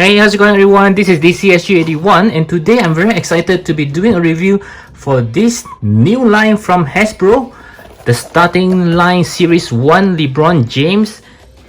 Hey, how's it going everyone? This is DCSG81 and today I'm very excited to be doing a review for this new line from Hasbro, the starting line Series 1 LeBron James,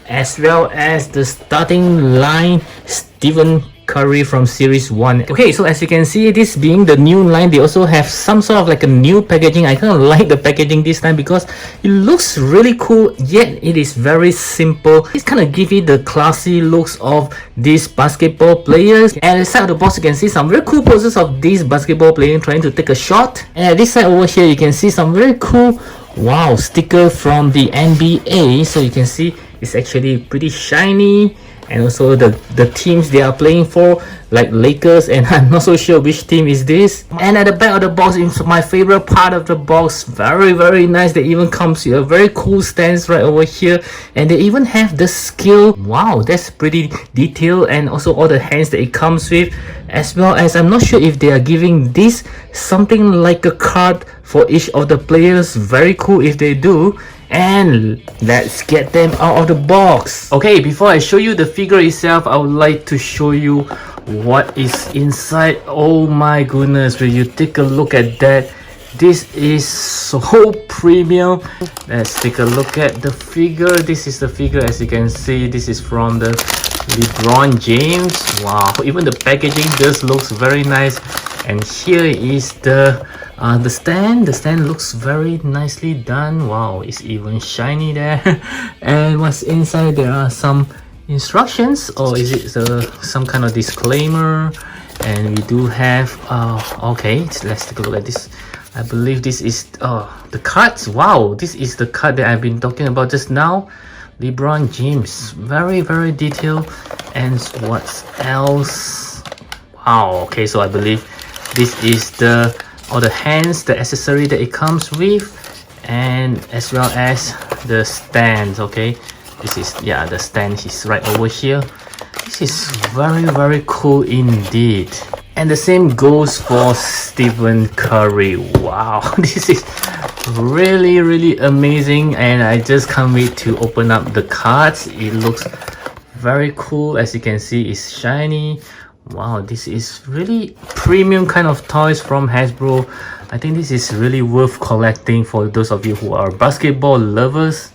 as well as the starting line Stephen Curry from Series 1. Okay, so as you can see, this being the new line, they also have some sort of like a new packaging. I kind of like the packaging this time because it looks really cool, yet it is very simple. It's kind of give you the classy looks of these basketball players. And at the side of the box, you can see some very cool poses of these basketball players trying to take a shot. And at this side over here, you can see some very cool, wow, sticker from the NBA. So you can see it's actually pretty shiny. And also the teams they are playing for, like Lakers, and I'm not so sure which team is this. And at the back of the box is my favorite part of the box. Very nice. They even comes with a very cool stance right over here, and they even have the skill. Wow, that's pretty detailed, and also all the hands that it comes with, as well as I'm not sure if they are giving this something like a card for each of the players. Very cool if they do. And let's get them out of the box. Okay, before I show you the figure itself, I would like to show you what is inside. Oh my goodness, when you take a look at that, this is so premium. Let's take a look at the figure. This is the figure. As you can see, this is from the LeBron James. Wow, even the packaging just looks very nice. And here is the stand. The stand looks very nicely done. Wow, it's even shiny there. And what's inside, there are some instructions, or is it some kind of disclaimer? And we do have okay, let's take a look at this. I believe this is the cards. Wow, this is the card that I've been talking about just now. LeBron James, very detailed. And what else? Wow, okay, so I believe this is all the hands, the accessory that it comes with, and as well as the stands. Okay, this is, yeah, the stand is right over here. This is very cool indeed. And the same goes for Stephen Curry. Wow, this is really amazing, and I just can't wait to open up the cards. It looks very cool. As you can see, it's shiny. Wow, this is really premium kind of toys from Hasbro. I think this is really worth collecting for those of you who are basketball lovers.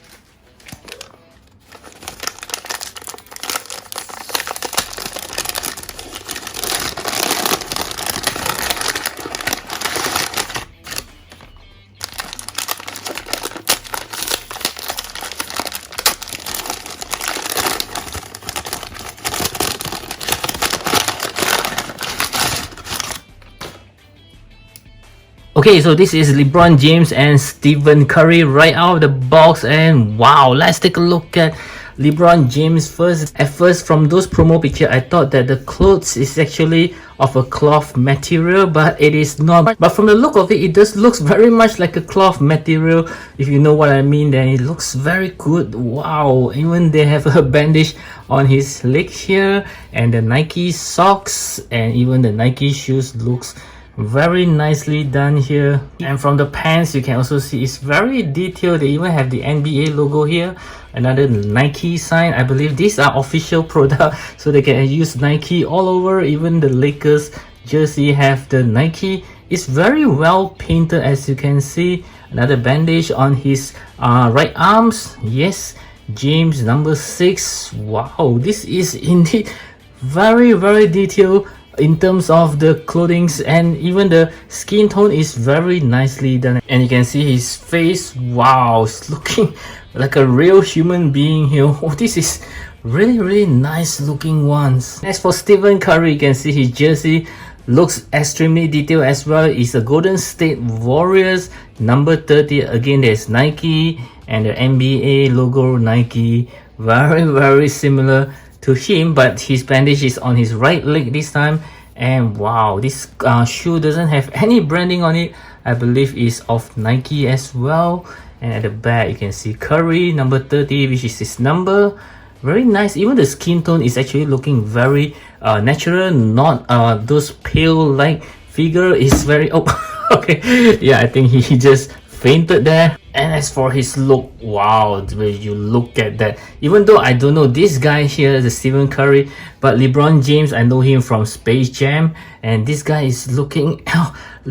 Okay, so this is LeBron James and Stephen Curry right out of the box, and wow, let's take a look at LeBron James first. At first, from those promo picture, I thought that the clothes is actually of a cloth material, but it is not. But from the look of it, it just looks very much like a cloth material. If you know what I mean, then it looks very good. Wow, even they have a bandage on his leg here, and the Nike socks, and even the Nike shoes looks very nicely done here. And from the pants, you can also see it's very detailed. They even have the NBA logo here, another Nike sign. I believe these are official product, so they can use Nike all over. Even the Lakers jersey have the Nike. It's very well painted, as you can see. Another bandage on his right arms. Yes, James number 6. Wow, this is indeed very detailed in terms of the clothings, and even the skin tone is very nicely done. And you can see his face. Wow, it's looking like a real human being here. Oh, this is really nice looking ones. As for Stephen Curry, you can see his jersey looks extremely detailed as well. It's a Golden State Warriors number 30. Again, there's Nike and the NBA logo Nike, very similar to him, but his bandage is on his right leg this time. And wow, this shoe doesn't have any branding on it. I believe is of Nike as well. And at the back, you can see Curry number 30, which is his number. Very nice. Even the skin tone is actually looking very natural, not those pale like figure is very okay. Yeah, I think he just fainted there. And as for his look, wow, when you look at that, even though I don't know this guy here, the Stephen Curry, but LeBron James, I know him from Space Jam, and this guy is looking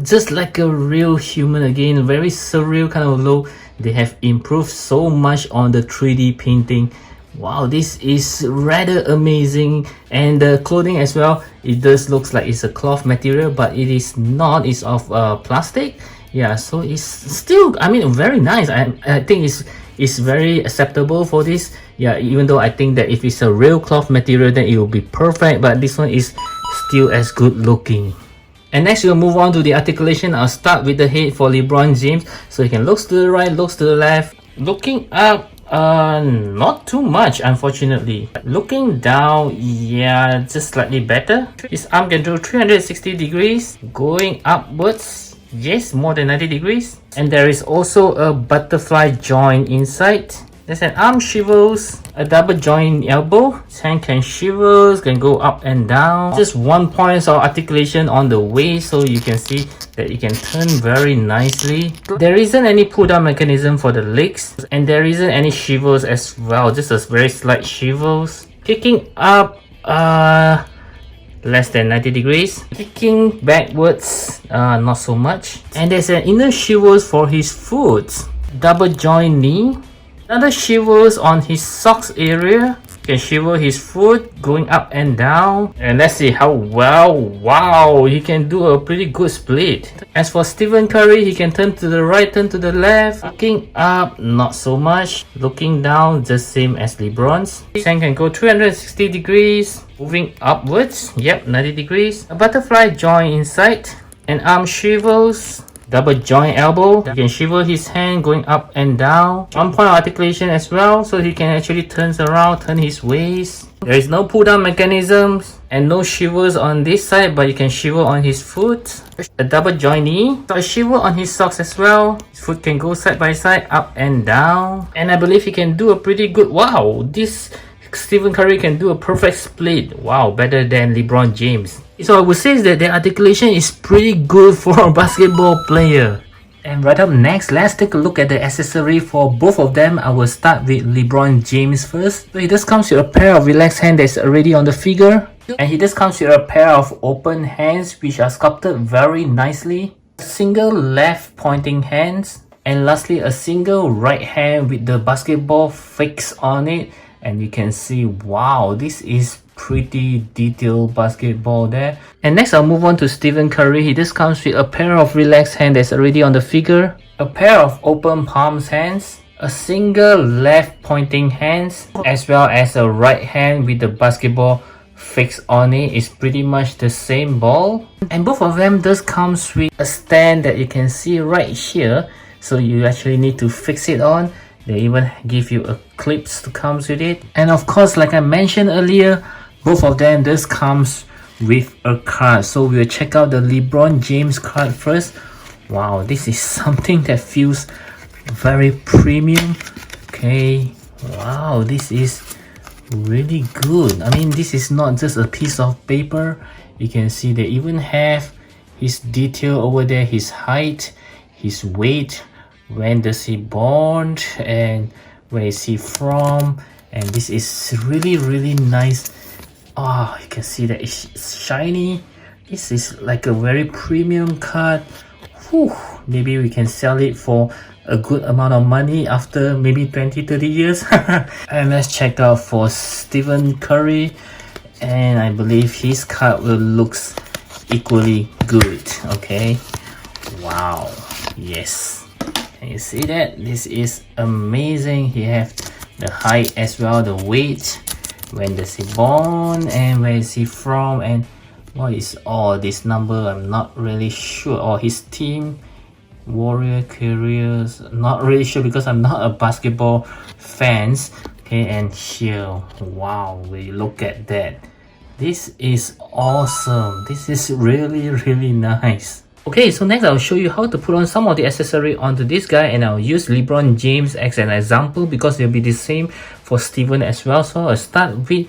just like a real human again, very surreal kind of look. They have improved so much on the 3D painting. Wow, this is rather amazing. And the clothing as well, it does looks like it's a cloth material, but it is not. It's of plastic. Yeah, so it's still, I mean, very nice. I think it's very acceptable for this. Yeah, even though I think that if it's a real cloth material, then it will be perfect, but this one is still as good looking. And next we'll move on to the articulation. I'll start with the head for LeBron James. So he can look to the right, looks to the left. Looking up, not too much, unfortunately. Looking down, yeah, just slightly better. His arm can do 360 degrees. Going upwards, yes, more than 90 degrees. And there is also a butterfly joint inside. There's an arm shivels, a double joint elbow. His hand can shivels, can go up and down. Just 1 point of articulation on the waist, so you can see that it can turn very nicely. There isn't any pull down mechanism for the legs, and there isn't any shivels as well, just a very slight shivels. Kicking up, less than 90 degrees. Kicking backwards, not so much. And there's an inner shivels for his foot. Double joint knee. Another shivels on his socks area. Can shiver his foot going up and down. And let's see how well, wow, he can do a pretty good split. As for Stephen Curry, he can turn to the right, turn to the left. Looking up, not so much. Looking down, just same as LeBron's. His hand can go 360 degrees. Moving upwards, yep, 90 degrees. A butterfly joint inside. An arm shivels. Double joint elbow. You can shiver his hand going up and down. 1 point articulation as well, so he can actually turn around, turn his waist. There is no pull down mechanisms and no shivers on this side, but you can shiver on his foot. A double joint knee. So a shiver on his socks as well. His foot can go side by side, up and down. And I believe he can do a pretty good, wow, this Stephen Curry can do a perfect split. Wow, better than LeBron James. So I would say that the articulation is pretty good for a basketball player. And right up next, let's take a look at the accessory for both of them. I will start with LeBron James first. So he just comes with a pair of relaxed hands that's already on the figure. And he just comes with a pair of open hands which are sculpted very nicely. A single left pointing hands. And lastly, a single right hand with the basketball fixed on it. And you can see, wow, this is pretty detailed basketball there. And next I'll move on to Stephen Curry. He just comes with a pair of relaxed hands that's already on the figure, a pair of open palms hands, a single left pointing hands, as well as a right hand with the basketball fixed on it. It's pretty much the same ball. And both of them does comes with a stand that you can see right here, so you actually need to fix it on. They even give you a clips to comes with it. And of course, like I mentioned earlier, both of them just comes with a card. So we'll check out the LeBron James card first. Wow, this is something that feels very premium. Okay, wow, this is really good. I mean, this is not just a piece of paper. You can see they even have his detail over there, his height, his weight, when does he born, and where is he from. And this is really nice. Oh, you can see that it's shiny. This is like a very premium card. Whew, maybe we can sell it for a good amount of money after maybe 20-30 years. And let's check out for Stephen Curry, and I believe his card will looks equally good. Okay, wow, yes. Can you see that? This is amazing. He have the height as well, the weight, when does he born, and where is he from, and what is all this number, I'm not really sure. Or his team, Warrior careers, not really sure because I'm not a basketball fans. Okay, and here, wow, we look at that. This is awesome. This is really nice. Okay, so next I'll show you how to put on some of the accessory onto this guy, and I'll use LeBron James as an example because it'll be the same for Steven as well. So I'll start with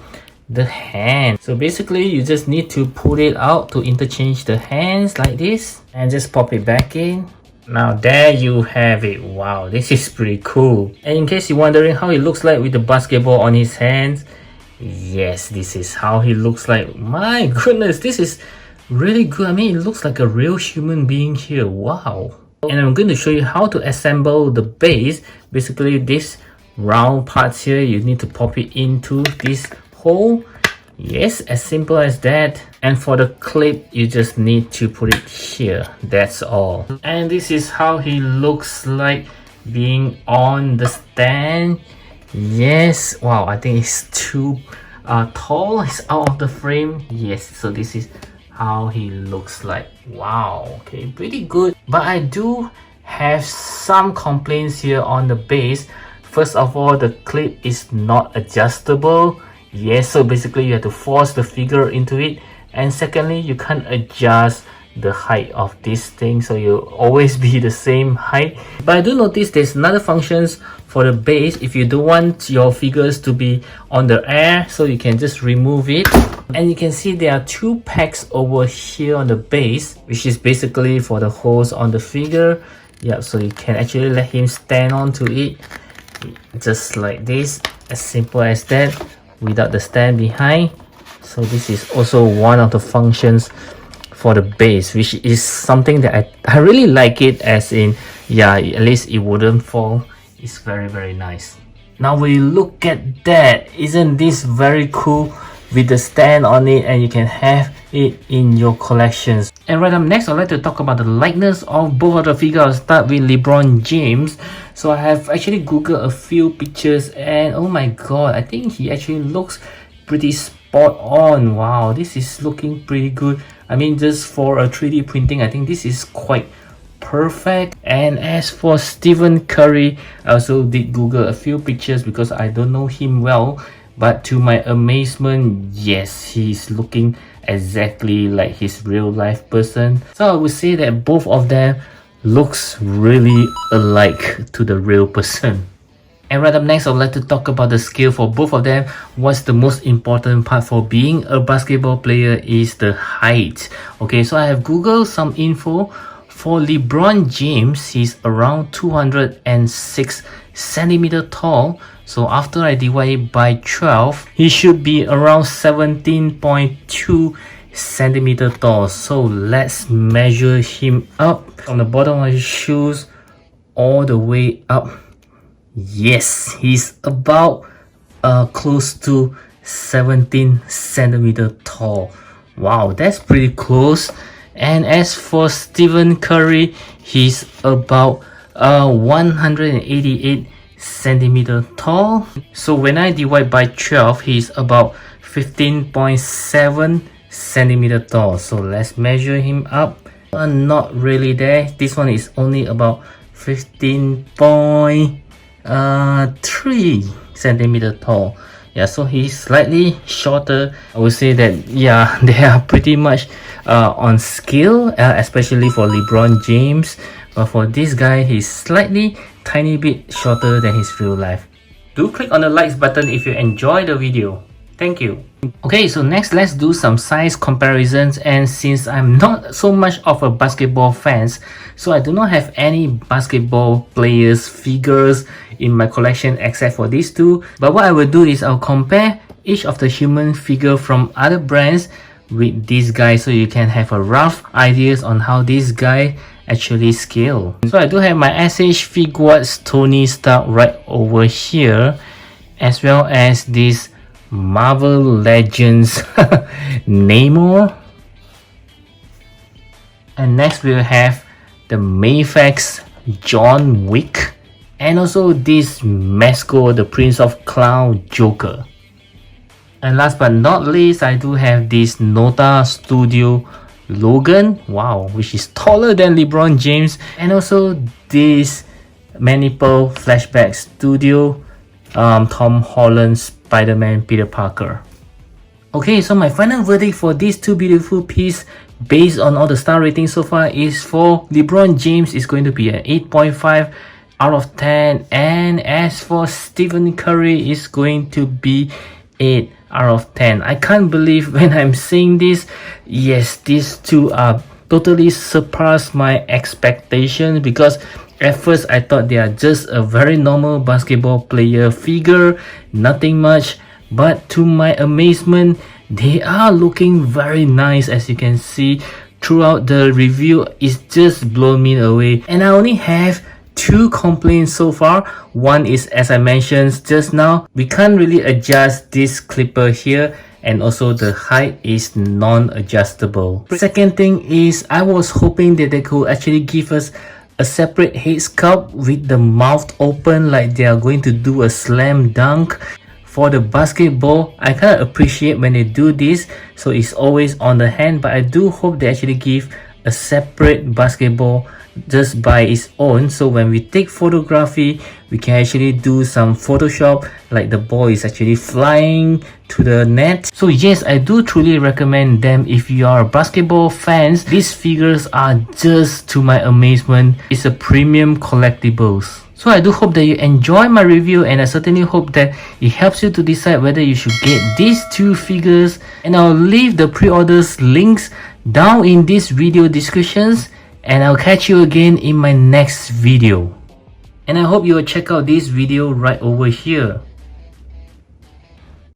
the hand. So basically you just need to pull it out to interchange the hands like this, and just pop it back in. Now there you have it. Wow, this is pretty cool. And in case you're wondering how he looks like with the basketball on his hands, yes, this is how he looks like. My goodness, this is really good. I mean, it looks like a real human being here. Wow. And I'm going to show you how to assemble the base. Basically, this round parts here, you need to pop it into this hole. Yes, as simple as that. And for the clip, you just need to put it here. That's all. And this is how he looks like being on the stand. Yes. Wow, I think it's too tall. It's out of the frame. Yes, so this is how he looks like. Wow, okay, pretty good. But I do have some complaints here on the base. First of all, the clip is not adjustable. Yes, so basically you have to force the figure into it. And secondly, you can't adjust the height of this thing, so you'll always be the same height. But I do notice there's another functions for the base. If you don't want your figures to be on the air, so you can just remove it. And you can see there are two pegs over here on the base, which is basically for the holes on the figure. Yeah, so you can actually let him stand onto it just like this, as simple as that, without the stand behind. So this is also one of the functions for the base, which is something that I really like it, as in, yeah, at least it wouldn't fall. It's very nice. Now when you look at that, isn't this very cool with the stand on it, and you can have it in your collections. And right up next, I'd like to talk about the likeness of both of the figures. I'll start with LeBron James. So I have actually googled a few pictures, and oh my god, I think he actually looks pretty spot on. Wow, this is looking pretty good. I mean, just for a 3D printing, I think this is quite perfect. And as for Stephen Curry, I also did google a few pictures because I don't know him well, but to my amazement, yes, he's looking exactly like his real life person. So I would say that both of them looks really alike to the real person. And right up next, I'd like to talk about the skill for both of them. What's the most important part for being a basketball player is the height. Okay, so I have googled some info. For LeBron James, he's around 206 centimeter tall. So after I divide it by 12, he should be around 17.2 centimeter tall. So let's measure him up from the bottom of his shoes all the way up. Yes, he's about close to 17 centimeter tall. Wow, that's pretty close. And as for Stephen Curry, he's about 188 centimeter tall. So when I divide by 12, he's about 15.7 centimeter tall. So let's measure him up. Not really there. This one is only about 15.3 centimeter tall. Yeah, so he's slightly shorter. I would say that, yeah, they are pretty much on scale, especially for LeBron James. But for this guy, he's slightly tiny bit shorter than his real life. Do click on the likes button if you enjoy the video. Thank you. Okay, so next let's do some size comparisons. And since I'm not so much of a basketball fan, so I do not have any basketball players figures in my collection except for these two. But what I will do is I'll compare each of the human figure from other brands with this guy, so you can have a rough ideas on how this guy actually scale. So I do have my SH Figuarts Tony Stark right over here, as well as this Marvel Legends Namor. And next we'll have the Mayfax John Wick, and also this Mesco, the Prince of Clown Joker. And last but not least, I do have this Nota Studio Logan, wow, which is taller than LeBron James. And also this Maniple Flashback Studio Tom Holland Spider-Man Peter Parker. Okay, so my final verdict for these two beautiful pieces based on all the star ratings so far is for LeBron James is going to be an 8.5 out of 10, and as for Stephen Curry is going to be 8 out of 10. I can't believe when I'm saying this. Yes, these two are totally surpassed my expectations, because at first I thought they are just a very normal basketball player figure, nothing much, but to my amazement, they are looking very nice. As you can see throughout the review, it's just blown me away. And I only have 2 complaints so far. One is, as I mentioned just now, we can't really adjust this clipper here, and also the height is non-adjustable. Second thing is, I was hoping that they could actually give us a separate head sculpt with the mouth open, like they are going to do a slam dunk. For the basketball, I kind of appreciate when they do this, so it's always on the hand, but I do hope they actually give a separate basketball just by its own, so when we take photography, we can actually do some Photoshop, like the ball is actually flying to the net. So yes, I do truly recommend them if you are basketball fans. These figures are just, to my amazement, it's a premium collectibles. So I do hope that you enjoy my review, and I certainly hope that it helps you to decide whether you should get these 2 figures, and I'll leave the pre-orders links down in this video descriptions, and I'll catch you again in my next video. And I hope you will check out this video right over here.